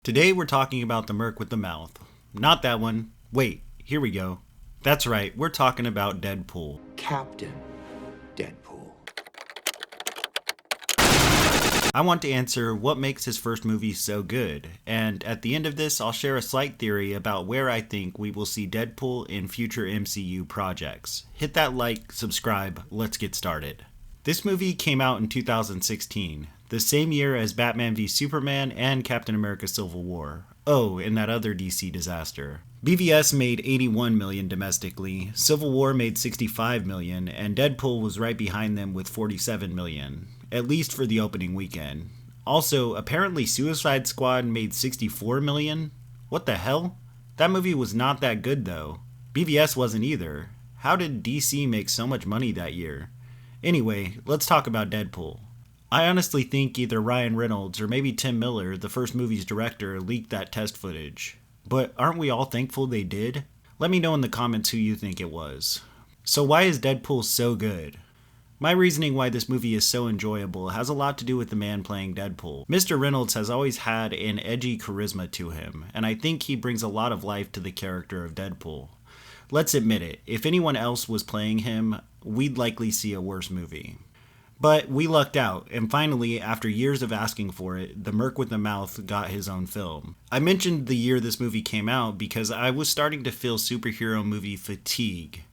Today we're talking about the Merc with the Mouth. Not that one. Wait, here we go. That's right, we're talking about Deadpool. Captain Deadpool. I want to answer what makes his first movie so good, and at the end of this I'll share a slight theory about where I think we will see Deadpool in future MCU projects. Hit that like, subscribe, let's get started. This movie came out in 2016, the same year as Batman v Superman and Captain America Civil War. Oh, and that other DC disaster. BVS made $81 million domestically, Civil War made $65 million, and Deadpool was right behind them with $47 million, at least for the opening weekend. Also, apparently Suicide Squad made $64 million? What the hell? That movie was not that good though. BVS wasn't either. How did DC make so much money that year? Anyway, let's talk about Deadpool. I honestly think either Ryan Reynolds or maybe Tim Miller, the first movie's director, leaked that test footage. But aren't we all thankful they did? Let me know in the comments who you think it was. So why is Deadpool so good? My reasoning why this movie is so enjoyable has a lot to do with the man playing Deadpool. Mr. Reynolds has always had an edgy charisma to him, and I think he brings a lot of life to the character of Deadpool. Let's admit it, if anyone else was playing him, we'd likely see a worse movie. But we lucked out, and finally, after years of asking for it, the Merc with the Mouth got his own film. I mentioned the year this movie came out because I was starting to feel superhero movie fatigue.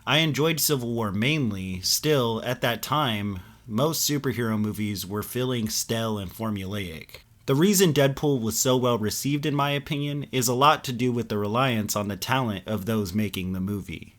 I enjoyed Civil War mainly, still, at that time, most superhero movies were feeling stale and formulaic. The reason Deadpool was so well received in my opinion is a lot to do with the reliance on the talent of those making the movie.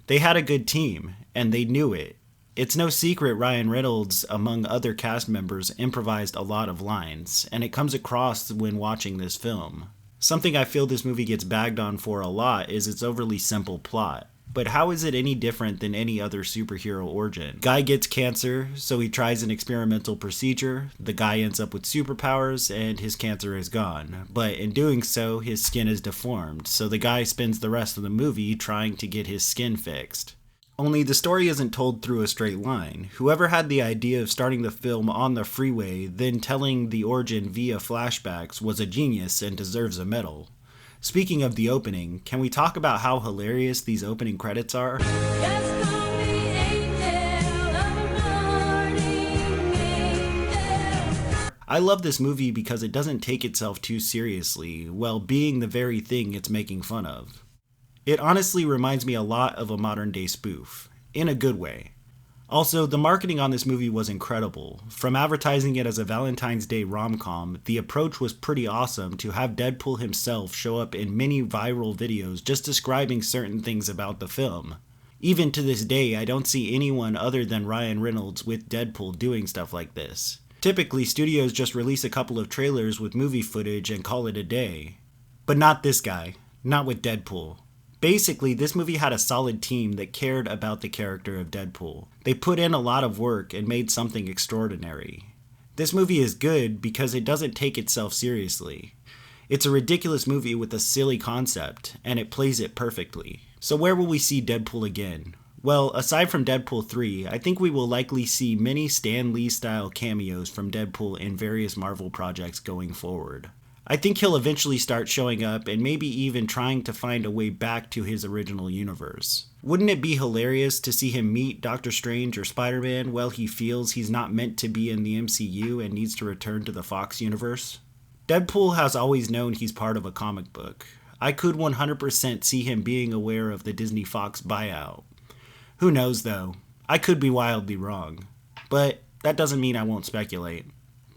They had a good team, and they knew it. It's no secret Ryan Reynolds, among other cast members, improvised a lot of lines, and it comes across when watching this film. Something I feel this movie gets bagged on for a lot is its overly simple plot. But how is it any different than any other superhero origin? Guy gets cancer, so he tries an experimental procedure, the guy ends up with superpowers, and his cancer is gone. But in doing so, his skin is deformed, so the guy spends the rest of the movie trying to get his skin fixed. Only the story isn't told through a straight line. Whoever had the idea of starting the film on the freeway, then telling the origin via flashbacks, was a genius and deserves a medal. Speaking of the opening, can we talk about how hilarious these opening credits are? I love this movie because it doesn't take itself too seriously, while being the very thing it's making fun of. It honestly reminds me a lot of a modern day spoof, in a good way. Also, the marketing on this movie was incredible. From advertising it as a Valentine's Day rom-com, the approach was pretty awesome to have Deadpool himself show up in many viral videos just describing certain things about the film. Even to this day, I don't see anyone other than Ryan Reynolds with Deadpool doing stuff like this. Typically, studios just release a couple of trailers with movie footage and call it a day. But not this guy. Not with Deadpool. Basically, this movie had a solid team that cared about the character of Deadpool. They put in a lot of work and made something extraordinary. This movie is good because it doesn't take itself seriously. It's a ridiculous movie with a silly concept, and it plays it perfectly. So where will we see Deadpool again? Well, aside from Deadpool 3, I think we will likely see many Stan Lee-style cameos from Deadpool in various Marvel projects going forward. I think he'll eventually start showing up and maybe even trying to find a way back to his original universe. Wouldn't it be hilarious to see him meet Doctor Strange or Spider-Man while he feels he's not meant to be in the MCU and needs to return to the Fox universe? Deadpool has always known he's part of a comic book. I could 100% see him being aware of the Disney Fox buyout. Who knows though? I could be wildly wrong. But that doesn't mean I won't speculate.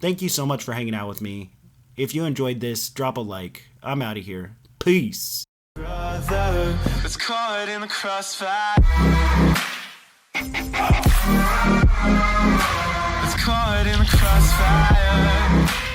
Thank you so much for hanging out with me. If you enjoyed this, drop a like. I'm out of here. Peace. Brother, it's caught in the crossfire. It's caught in the crossfire.